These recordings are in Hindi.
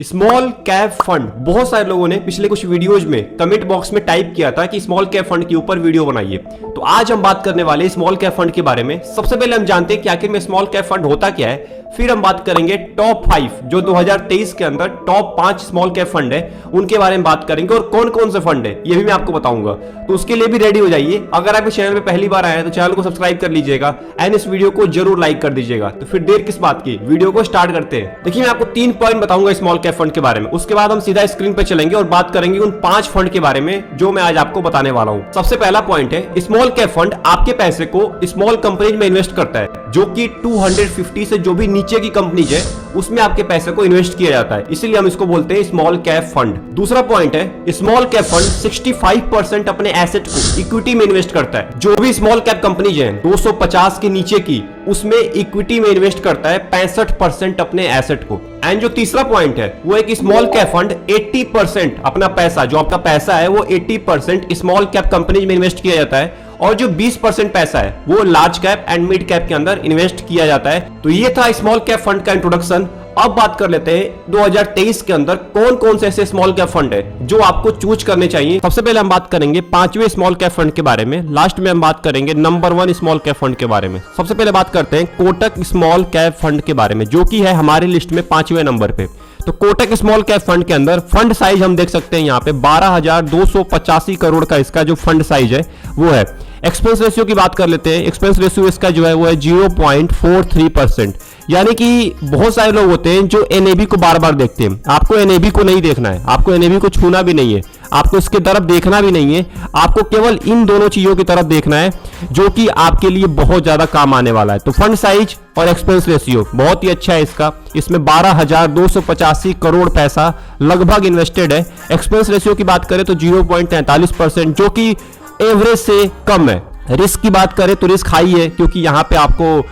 Small cap fund. बहुत सारे लोगों ने पिछले कुछ वीडियोज में कमेंट बॉक्स में टाइप किया था कि स्मॉल कैप फंड के ऊपर वीडियो बनाइए। तो आज हम बात करने वाले स्मॉल कैप फंड के बारे में। सबसे पहले हम जानते हैं कि आखिर में स्मॉल कैप फंड होता क्या है, फिर हम बात करेंगे टॉप 5 जो 2023 के अंदर टॉप 5 स्मॉल कैप फंड है उनके बारे में बात करेंगे और कौन कौन से फंड है ये भी मैं आपको बताऊंगा। तो उसके लिए भी रेडी हो जाइए। अगर आप इस चैनल पे पहली बार आए हैं तो चैनल को सब्सक्राइब कर लीजिएगा एंड इस वीडियो को जरूर लाइक कर दीजिएगा। तो फिर देर किस बात की, वीडियो को स्टार्ट करते हैं। देखिए, मैं आपको 3 पॉइंट बताऊंगा स्मॉल कैप फंड के बारे में। उसके बाद हम सीधा स्क्रीन पे चलेंगे और बात करेंगे उन 5 फंड के बारे में जो मैं आज आपको बताने वाला हूं। सबसे पहला पॉइंट है, स्मॉल कैप फंड आपके पैसे को स्मॉल कंपनीज में इन्वेस्ट करता है, जो कि 250 से जो भी नीचे की कंपनीज है उसमें आपके पैसे को इन्वेस्ट किया जाता है, इसीलिए हम इसको बोलते हैं स्मॉल कैप फंड। दूसरा पॉइंट है, स्मॉल कैप फंड 65% अपने एसेट को इक्विटी में इन्वेस्ट करता है। जो भी स्मॉल कैप कंपनीज हैं 250 के नीचे की, उसमें इक्विटी में इन्वेस्ट करता है 65% अपने एसेट को। एंड जो तीसरा पॉइंट है वो है कि स्मॉल कैप फंड 80% अपना पैसा, जो आपका पैसा है वो 80% स्मॉल कैप कंपनीज में इन्वेस्ट किया जाता है और जो 20% पैसा है वो large cap and mid cap के अंदर इन्वेस्ट किया जाता है। तो ये था स्मॉल कैप फंड का इंट्रोडक्शन। अब बात कर लेते हैं 2023 के अंदर कौन कौन से ऐसे स्मॉल कैप फंड है जो आपको चूज करने चाहिए। सबसे पहले हम बात करेंगे 5वें स्मॉल कैप फंड के बारे में। लास्ट में हम बात करेंगे नंबर 1 स्मॉल कैप फंड के बारे में। सबसे पहले बात करते हैं कोटक स्मॉल कैप फंड के बारे में, जो कि है हमारी लिस्ट में 5वें नंबर पे। तो कोटक स्मॉल कैप फंड के अंदर फंड साइज हम देख सकते हैं यहाँ पे 12,285 करोड़ का इसका जो फंड साइज है वो है। एक्सपेंस रेशियो की बात कर लेते हैं। एक्सपेंस रेशियो इसका जो है वो है 0.43%। यानी कि बहुत सारे लोग होते हैं जो एनएबी को बार बार देखते हैं। आपको एनएबी को नहीं देखना है, आपको एनएबी को छूना भी नहीं है, आपको इसके तरफ देखना भी नहीं है। आपको केवल इन दोनों चीजों की तरफ देखना है जो कि आपके लिए बहुत ज्यादा काम आने वाला है। तो फंड साइज और एक्सपेंस रेशियो बहुत ही अच्छा है इसका। इसमें 12,285 करोड़ पैसा लगभग इन्वेस्टेड है। एक्सपेंस रेशियो की बात करें तो 0.43%, जो कि एवरेज से कम है। रिस्क की बात करें तो रिस्क हाई है, क्योंकि यहाँ पे आपको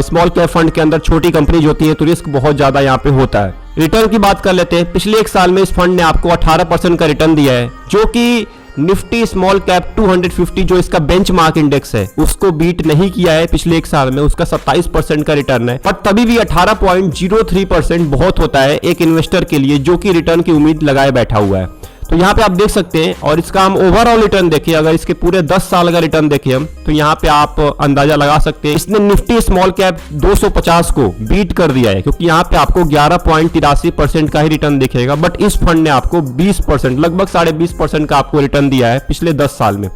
स्मॉल कैप फंड के अंदर छोटी कंपनीज होती है तो रिस्क बहुत ज्यादा यहाँ पे होता है। रिटर्न की बात कर लेते हैं। पिछले एक साल में इस फंड ने आपको 18% का रिटर्न दिया है, जो कि निफ्टी स्मॉल कैप 250 जो इसका बेंचमार्क इंडेक्स है उसको बीट नहीं किया है पिछले एक साल में। उसका 27% का रिटर्न है, पर तभी भी 18.03% बहुत होता है एक इन्वेस्टर के लिए जो कि रिटर्न की उम्मीद लगाए बैठा हुआ है। तो यहाँ पे आप देख सकते हैं। और इसका हम ओवरऑल रिटर्न देखें, अगर इसके पूरे 10 साल का रिटर्न देखें हम, तो यहाँ पे आप अंदाजा लगा सकते हैं इसने निफ्टी स्मॉल कैप 250 को बीट कर दिया है, क्योंकि यहाँ पे आपको 11.83% का ही रिटर्न दिखेगा। बट इस फंड ने आपको 20%, लगभग 20.5% का आपको रिटर्न दिया है पिछले 10 साल में।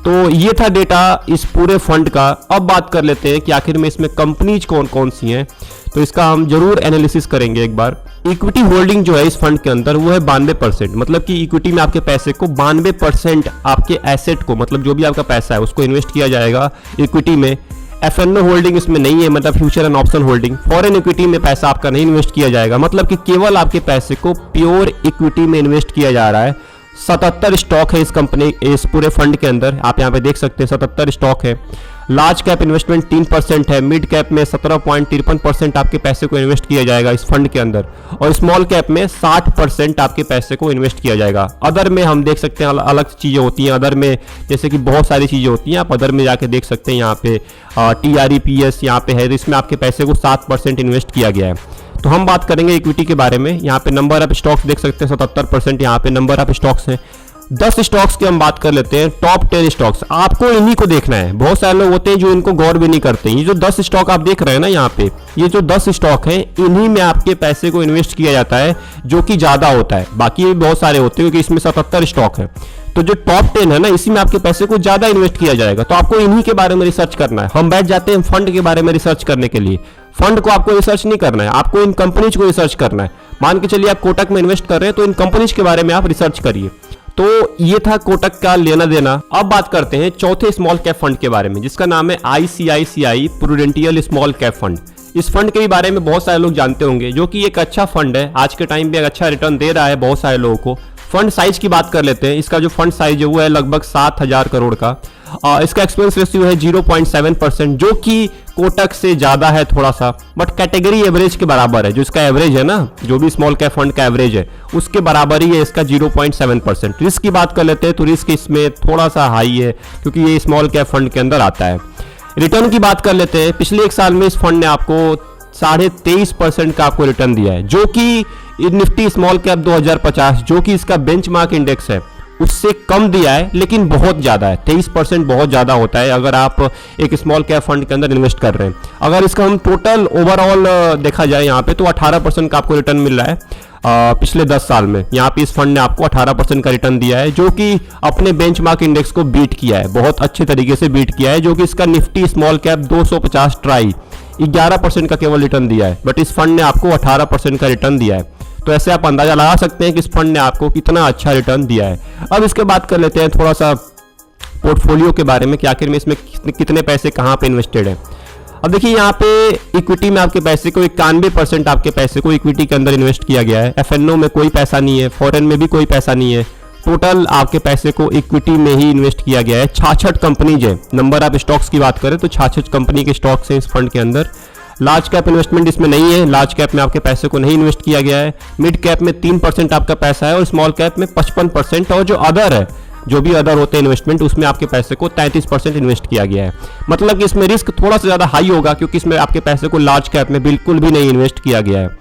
तो ये था डेटा इस पूरे फंड का। अब बात कर लेते हैं कि आखिर में इसमें कंपनीज कौन कौन सी हैं, तो इसका हम जरूर एनालिसिस करेंगे एक बार। इक्विटी होल्डिंग जो है इस फंड के अंदर वो है 92%, मतलब कि इक्विटी में आपके पैसे को 92% आपके एसेट को, मतलब जो भी आपका पैसा है उसको इन्वेस्ट किया जाएगा इक्विटी में। एफएनओ होल्डिंग इसमें नहीं है, मतलब future and option holding. Foreign equity में पैसा आपका नहीं इन्वेस्ट किया जाएगा, मतलब कि केवल आपके पैसे को प्योर इक्विटी में इन्वेस्ट किया जा रहा है। 77 स्टॉक है इस कंपनी, इस पूरे फंड के अंदर आप यहाँ पे देख सकते हैं 77 स्टॉक है। लार्ज कैप इन्वेस्टमेंट 3% है। मिड कैप में 17.53% आपके पैसे को इन्वेस्ट किया जाएगा इस फंड के अंदर, और स्मॉल कैप में 60% आपके पैसे को इन्वेस्ट किया जाएगा। अदर में हम देख सकते हैं अलग चीजें होती हैं। अदर में जैसे कि बहुत सारी चीजें होती हैं, आप अदर में जाके देख सकते हैं। यहाँ पे TREPS यहाँ पे है, इसमें आपके पैसे को 7% इन्वेस्ट किया गया है। तो हम बात करेंगे इक्विटी के बारे में। यहाँ पे नंबर ऑफ स्टॉक्स देख सकते हैं 77% यहाँ पे नंबर ऑफ स्टॉक्स हैं। 10 स्टॉक्स की हम बात कर लेते हैं। टॉप 10 स्टॉक्स आपको इन्हीं को देखना है। बहुत सारे लोग होते हैं जो इनको गौर भी नहीं करते। ये जो 10 स्टॉक आप देख रहे हैं ना यहाँ पे, ये जो 10 स्टॉक हैं इन्हीं में आपके पैसे को इन्वेस्ट किया जाता है, जो कि ज्यादा होता है। बाकी भी बहुत सारे होते हैं क्योंकि इसमें 77 स्टॉक है। तो जो टॉप 10 है ना, इसी में आपके पैसे को ज्यादा इन्वेस्ट किया जाएगा। तो आपको इन्हीं के बारे में रिसर्च करना है। हम बैठ जाते हैं फंड के बारे में रिसर्च करने के लिए। फंड को आपको रिसर्च नहीं करना है, आपको इन कंपनीज को रिसर्च करना है। मान के चलिए आप कोटक में इन्वेस्ट कर रहे हैं तो इन कंपनीज के बारे में आप रिसर्च करिए। तो ये था कोटक का लेना देना। अब बात करते हैं चौथे स्मॉल कैप फंड के बारे में, जिसका नाम है ICICI प्रूडेंटियल स्मॉल कैप फंड। इस फंड के बारे में बहुत सारे लोग जानते होंगे, जो कि एक अच्छा फंड है। आज के टाइम पे एक अच्छा रिटर्न दे रहा है बहुत सारे लोगों को। फंड साइज की बात कर लेते हैं। इसका जो फंड साइज है वो है लगभग 7,000 करोड़ का। इसका एक्सपेंस रेशियो है 0.7%, जो कि कोटक से ज्यादा है थोड़ा सा, बट कैटेगरी एवरेज के बराबर है। जो इसका एवरेज है ना, जो भी स्मॉल कैप फंड का एवरेज है उसके बराबर ही है इसका 0.7%। रिस्क की बात कर लेते हैं तो रिस्क इसमें थोड़ा सा हाई है, क्योंकि ये स्मॉल कैप फंड के अंदर आता है। रिटर्न की बात कर लेते हैं। पिछले एक साल में इस फंड ने आपको 23.5% का आपको रिटर्न दिया है, जो कि निफ्टी स्मॉल कैप 2050 जो कि इसका बेंचमार्क इंडेक्स है उससे कम दिया है, लेकिन बहुत ज़्यादा है। 23% बहुत ज़्यादा होता है अगर आप एक स्मॉल कैप फंड के अंदर इन्वेस्ट कर रहे हैं। अगर इसका हम टोटल ओवरऑल देखा जाए यहाँ पे तो 18% का आपको रिटर्न मिल रहा है पिछले 10 साल में। यहाँ पे इस फंड ने आपको 18% का रिटर्न दिया है, जो कि अपने बेंचमार्क इंडेक्स को बीट किया है, बहुत अच्छे तरीके से बीट किया है, जो कि इसका निफ्टी स्मॉल कैप 250 ट्राई 11% का केवल रिटर्न दिया है, बट इस फंड ने आपको 18% का रिटर्न दिया है। तो ऐसे आप अंदाजा लगा सकते हैं कि इस फंड ने आपको कितना अच्छा रिटर्न दिया है। अब इसके बात कर लेते हैं थोड़ा सा पोर्टफोलियो के बारे में कि आखिर में इसमें कितने पैसे कहाँ पे इन्वेस्टेड है। अब देखिए यहाँ पे इक्विटी में आपके पैसे को 91% आपके पैसे को इक्विटी के अंदर इन्वेस्ट किया गया है। एफएनओ में कोई पैसा नहीं है, फॉरेन में भी कोई पैसा नहीं है, टोटल आपके पैसे को इक्विटी में ही इन्वेस्ट किया गया है। 66 कंपनीज है, नंबर ऑफ स्टॉक्स की बात करें तो 66 कंपनी के स्टॉक्स हैं इस फंड के अंदर। लार्ज कैप इन्वेस्टमेंट इसमें नहीं है, लार्ज कैप में आपके पैसे को नहीं इन्वेस्ट किया गया है। मिड कैप में 3% आपका पैसा है और स्मॉल कैप में 55%, और जो अदर है, जो भी अदर होते हैं इन्वेस्टमेंट, उसमें आपके पैसे को 33% इन्वेस्ट किया गया है। मतलब कि इसमें रिस्क थोड़ा सा ज़्यादा हाई होगा क्योंकि इसमें आपके पैसे को लार्ज कैप में बिल्कुल भी नहीं इन्वेस्ट किया गया है।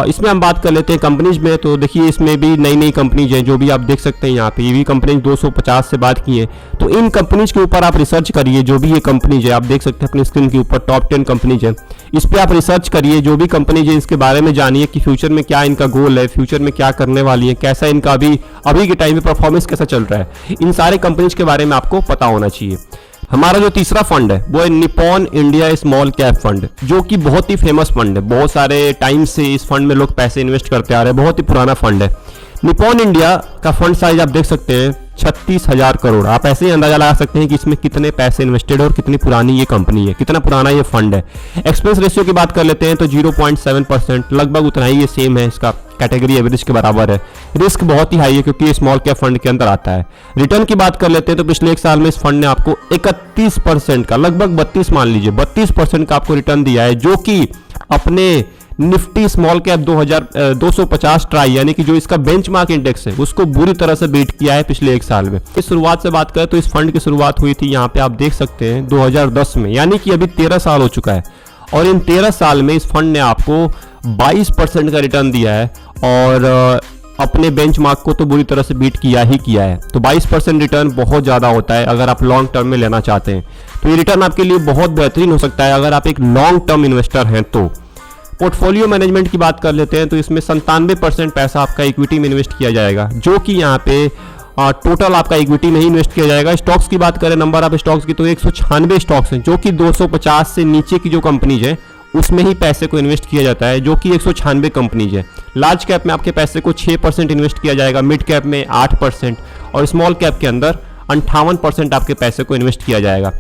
इसमें हम बात कर लेते हैं कंपनीज में, तो देखिए इसमें भी नई नई कंपनीज हैं जो भी आप देख सकते हैं यहाँ पे। ये भी कंपनीज 250 से बात की है, तो इन कंपनीज के ऊपर आप रिसर्च करिए। जो भी ये कंपनीज है आप देख सकते हैं अपनी स्क्रीन के ऊपर, टॉप 10 कंपनीज है, इस पर आप रिसर्च करिए। जो भी कंपनीज है इसके बारे में जानिए कि फ्यूचर में क्या इनका गोल है, फ्यूचर में क्या करने वाली है, कैसा इनका अभी के टाइम में परफॉर्मेंस कैसा चल रहा है, इन सारे कंपनीज के बारे में आपको पता होना चाहिए। हमारा जो तीसरा फंड है वो है Nippon India small cap fund, जो कि बहुत ही फेमस फंड है। बहुत सारे टाइम से इस फंड में लोग पैसे इन्वेस्ट करते आ रहे हैं, बहुत ही पुराना फंड है। निपॉन इंडिया का फंड साइज आप देख सकते हैं 36,000 करोड़। आप ऐसे ही अंदाजा लगा सकते हैं कि इसमें कितने पैसे इन्वेस्टेड है और कितनी पुरानी ये कंपनी है, कितना पुराना ये फंड है। एक्सपेंस रेशियो की बात कर लेते हैं तो 0.7%, लगभग उतना ही ये सेम है, इसका कैटेगरी एवरेज के बराबर है। रिस्क बहुत ही हाई है क्योंकि ये स्मॉल कैप फंड के अंदर आता है। रिटर्न की बात कर लेते हैं तो पिछले एक साल में इस फंड ने आपको 31% का, लगभग 32 मान लीजिए, 32% का आपको रिटर्न दिया है, जो कि अपने निफ्टी स्मॉल कैप 250 ट्राई यानी कि जो इसका बेंचमार्क इंडेक्स है उसको बुरी तरह से बीट किया है पिछले एक साल में। इस शुरुआत से बात करें तो इस फंड की शुरुआत हुई थी यहाँ पे आप देख सकते हैं 2010 में, यानी कि अभी 13 साल हो चुका है, और इन 13 साल में इस फंड ने आपको 22% का रिटर्न दिया है और अपने बेंचमार्क को तो बुरी तरह से बीट किया है। तो 22% रिटर्न बहुत ज़्यादा होता है अगर आप लॉन्ग टर्म में लेना चाहते हैं, तो ये रिटर्न आपके लिए बहुत बेहतरीन हो सकता है अगर आप एक लॉन्ग टर्म इन्वेस्टर हैं तो। पोर्टफोलियो मैनेजमेंट की बात कर लेते हैं तो इसमें 97% पैसा आपका इक्विटी में इन्वेस्ट किया जाएगा, जो कि यहाँ पे टोटल आपका इक्विटी में ही इन्वेस्ट किया जाएगा। स्टॉक्स की बात करें, नंबर ऑफ स्टॉक्स की, तो 196 स्टॉक्स हैं, जो कि 250 से नीचे की जो कंपनीज है उसमें ही पैसे को इन्वेस्ट किया जाता है, जो कि 196 कंपनीज है। लार्ज कैप में आपके पैसे को 6% इन्वेस्ट किया जाएगा, मिड कैप में 8% और स्मॉल कैप के अंदर 58% आपके पैसे को इन्वेस्ट किया जाएगा।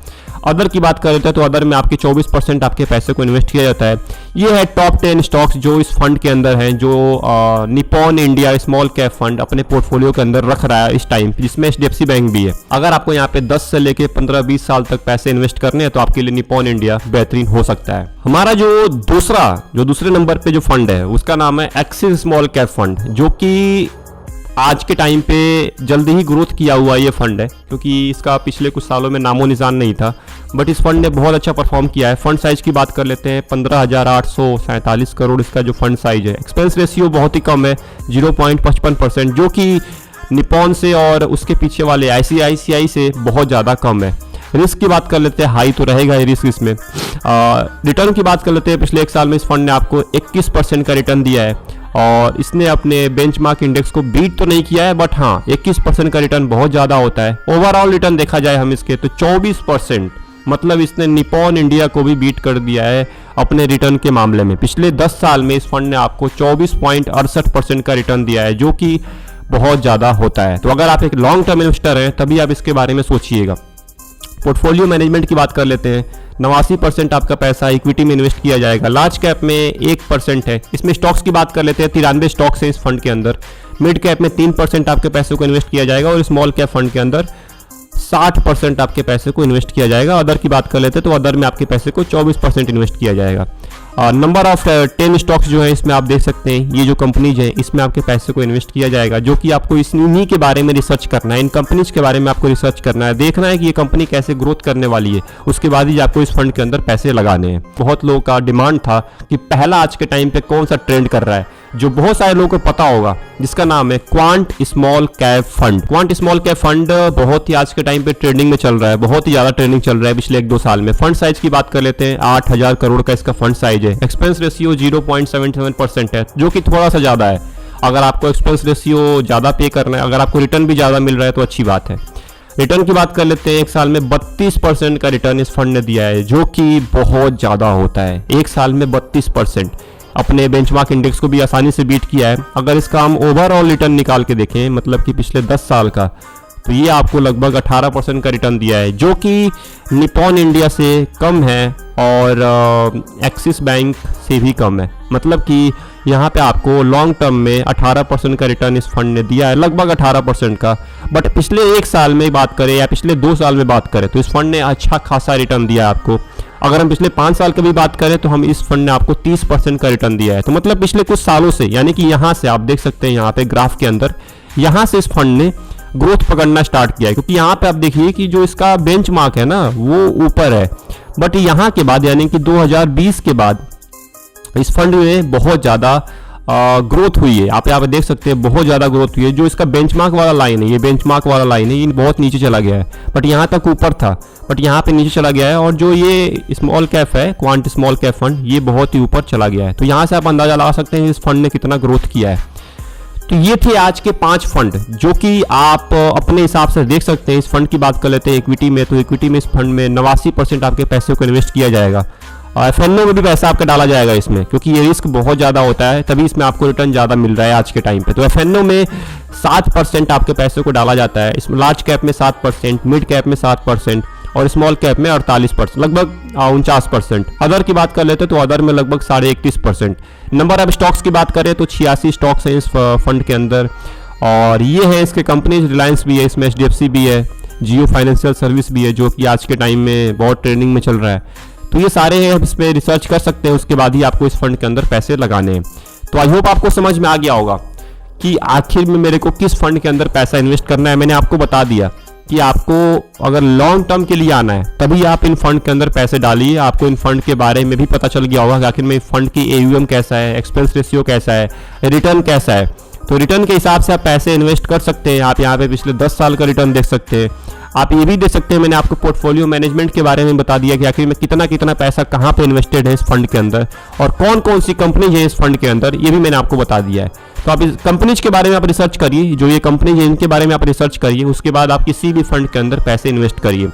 अदर की बात कर लेते हैं तो अदर में आपके 24% आपके पैसे को इन्वेस्ट किया जाता है। ये है टॉप 10 स्टॉक्स जो इस फंड के अंदर हैं, जो Nippon India small cap fund अपने पोर्टफोलियो के अंदर रख रहा है इस टाइम, जिसमें HDFC बैंक भी है। अगर आपको यहाँ पे 10 से लेके 15-20 साल तक पैसे इन्वेस्ट करने हैं तो आपके लिए निपॉन इंडिया बेहतरीन हो सकता है। हमारा जो दूसरे नंबर पे जो फंड है उसका नाम है एक्सिस स्मॉल कैप फंड, जो कि आज के टाइम पे जल्दी ही ग्रोथ किया हुआ ये फंड है, क्योंकि इसका पिछले कुछ सालों में नामो निशान नहीं था, बट इस फंड ने बहुत अच्छा परफॉर्म किया है। फंड साइज की बात कर लेते हैं 15,847 करोड़ इसका जो फंड साइज है। एक्सपेंस रेशियो बहुत ही कम है, 0.55%, जो कि निपॉन से और उसके पीछे वाले ICICI से बहुत ज़्यादा कम है। रिस्क की बात कर लेते हैं, हाई तो रहेगा ही रिस्क इसमें। रिटर्न की बात कर लेते हैं, पिछले एक साल में इस फंड ने आपको 21% का रिटर्न दिया है और इसने अपने बेंचमार्क इंडेक्स को बीट तो नहीं किया है, बट हाँ 21% का रिटर्न बहुत ज़्यादा होता है। ओवरऑल रिटर्न देखा जाए हम इसके तो 24%, मतलब इसने निपॉन इंडिया को भी बीट कर दिया है अपने रिटर्न के मामले में। पिछले 10 साल में इस फंड ने आपको 24.68% का रिटर्न दिया है, जो कि बहुत ज़्यादा होता है। तो अगर आप एक लॉन्ग टर्म इन्वेस्टर हैं तभी आप इसके बारे में सोचिएगा। पोर्टफोलियो मैनेजमेंट की बात कर लेते हैं, 89% आपका पैसा इक्विटी में इन्वेस्ट किया जाएगा। लार्ज कैप में 1% है। इसमें स्टॉक्स की बात कर लेते हैं, 93 स्टॉक्स हैं इस फंड के अंदर। मिड कैप में 3% आपके पैसे को इन्वेस्ट किया जाएगा और स्मॉल कैप फंड के अंदर 60% आपके पैसे को इन्वेस्ट किया जाएगा। अदर की बात कर लेते हैं तो अदर में आपके पैसे को 24% इन्वेस्ट किया जाएगा। नंबर ऑफ 10 स्टॉक्स जो है इसमें आप देख सकते हैं, ये जो कंपनीज है इसमें आपके पैसे को इन्वेस्ट किया जाएगा, जो कि आपको इन्हीं के बारे में रिसर्च करना है, इन कंपनीज के बारे में आपको रिसर्च करना है, देखना है कि ये कंपनी कैसे ग्रोथ करने वाली है, उसके बाद ही आपको इस फंड के अंदर पैसे लगाने हैं। बहुत लोगों का डिमांड था कि पहला आज के टाइम पे कौन सा ट्रेंड कर रहा है, जो बहुत सारे लोगों को पता होगा, जिसका नाम है quant small cap fund. Quant small cap fund बहुत ही आज के टाइम पे ट्रेंडिंग में चल रहा है, बहुत ही ज्यादा ट्रेंडिंग चल रहा है पिछले 1-2 साल में। फंड साइज की बात कर लेते हैं, 8,000 करोड़ का इसका फंड साइज है। एक्सपेंस रेशियो 0.77% है, जो कि थोड़ा सा ज्यादा है। अगर आपको एक्सपेंस रेशियो ज्यादा पे करना है, अगर आपको रिटर्न भी ज्यादा मिल रहा है तो अच्छी बात है। रिटर्न की बात कर लेते हैं, एक साल में 32% का रिटर्न इस फंड ने दिया है, जो कि बहुत ज़्यादा होता है। एक साल में 32%, अपने बेंचमार्क इंडेक्स को भी आसानी से बीट किया है। अगर इसका हम ओवरऑल रिटर्न निकाल के देखें, मतलब कि पिछले 10 साल का, तो ये आपको लगभग 18% का रिटर्न दिया है, जो कि निपॉन इंडिया से कम है और एक्सिस बैंक से भी कम है। मतलब कि यहाँ पे आपको लॉन्ग टर्म में 18% का रिटर्न इस फंड ने दिया है, लगभग 18% का। बट पिछले 1 साल में बात करें या पिछले 2 साल में बात करें तो इस फंड ने अच्छा खासा रिटर्न दिया है आपको। अगर हम पिछले 5 साल की भी बात करें तो हम इस फंड ने आपको 30% का रिटर्न दिया है। तो मतलब पिछले कुछ सालों से, यानी कि यहाँ से आप देख सकते हैं यहाँ पे ग्राफ के अंदर, यहाँ से इस फंड ने ग्रोथ पकड़ना स्टार्ट किया है, क्योंकि यहाँ पे आप देखिए कि जो इसका बेंचमार्क है ना वो ऊपर है। बट यहाँ के बाद यानी कि 2020 के बाद इस फंड में बहुत ज़्यादा ग्रोथ हुई है। आप यहाँ पे देख सकते हैं बहुत ज़्यादा ग्रोथ हुई है। जो इसका बेंचमार्क वाला लाइन है, ये बेंचमार्क वाला लाइन है, ये बहुत नीचे चला गया है। बट यहाँ तक ऊपर था, बट यहाँ पे नीचे चला गया है। और जो ये स्मॉल कैप है, क्वांट स्मॉल कैप फंड, ये बहुत ही ऊपर चला गया है। तो यहाँ से आप अंदाजा लगा सकते हैं इस फंड ने कितना ग्रोथ किया है। तो ये थे आज के 5 फंड, जो कि आप अपने हिसाब से देख सकते हैं। इस फंड की बात कर लेते हैं इक्विटी में, तो इक्विटी में इस फंड में 89% आपके पैसे को इन्वेस्ट किया जाएगा। और एफएनओ में भी पैसा आपका डाला जाएगा इसमें, क्योंकि ये रिस्क बहुत ज़्यादा होता है, तभी इसमें आपको रिटर्न ज़्यादा मिल रहा है आज के टाइम पे। तो एफएनओ में 7% आपके पैसे को डाला जाता है। इसमें लार्ज कैप में 7%, मिड कैप में 7% और स्मॉल कैप में 48%, लगभग 49%। अदर की बात कर लेते हैं तो अदर में लगभग 31.5%। नंबर ऑफ स्टॉक्स की बात करें तो 86 स्टॉक्स हैं इस फंड के अंदर। और ये है इसके कंपनीज, रिलायंस भी है इसमें, HDFC भी है, जियो फाइनेंशियल सर्विस भी है, जो कि आज के टाइम में बहुत ट्रेंडिंग में चल रहा है। तो ये सारे हैं, आप इसमें रिसर्च कर सकते हैं, उसके बाद ही आपको इस फंड के अंदर पैसे लगाने हैं। तो आई होप आपको समझ में आ गया होगा कि आखिर में मेरे को किस फंड के अंदर पैसा इन्वेस्ट करना है। मैंने आपको बता दिया कि आपको अगर लॉन्ग टर्म के लिए आना है तभी आप इन फंड के अंदर पैसे डालिए। आपको इन फंड के बारे में भी पता चल गया होगा कि आखिर में फंड की AUM कैसा है, एक्सपेंस रेशियो कैसा है, रिटर्न कैसा है। तो रिटर्न के हिसाब से आप पैसे इन्वेस्ट कर सकते हैं। आप यहाँ पे पिछले 10 साल का रिटर्न देख सकते हैं। आप ये भी देख सकते हैं, मैंने आपको पोर्टफोलियो मैनेजमेंट के बारे में बता दिया कि आखिर में कितना कितना पैसा कहाँ पे इन्वेस्टेड है इस फंड के अंदर, और कौन कौन सी कंपनी है इस फंड के अंदर, ये भी मैंने आपको बता दिया है। तो आप इस कंपनीज के बारे में आप रिसर्च करिए, जो ये कंपनी है इनके बारे में आप रिसर्च करिए, उसके बाद आप किसी भी फंड के अंदर पैसे इन्वेस्ट करिए।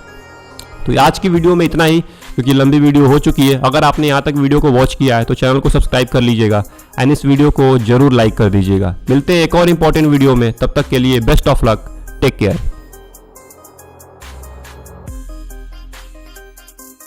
तो आज की वीडियो में इतना ही, क्योंकि लंबी वीडियो हो चुकी है। अगर आपने यहाँ तक वीडियो को वॉच किया है तो चैनल को सब्सक्राइब कर लीजिएगा एंड इस वीडियो को जरूर लाइक कर दीजिएगा। मिलते हैं एक और इंपॉर्टेंट वीडियो में, तब तक के लिए best of luck, take care.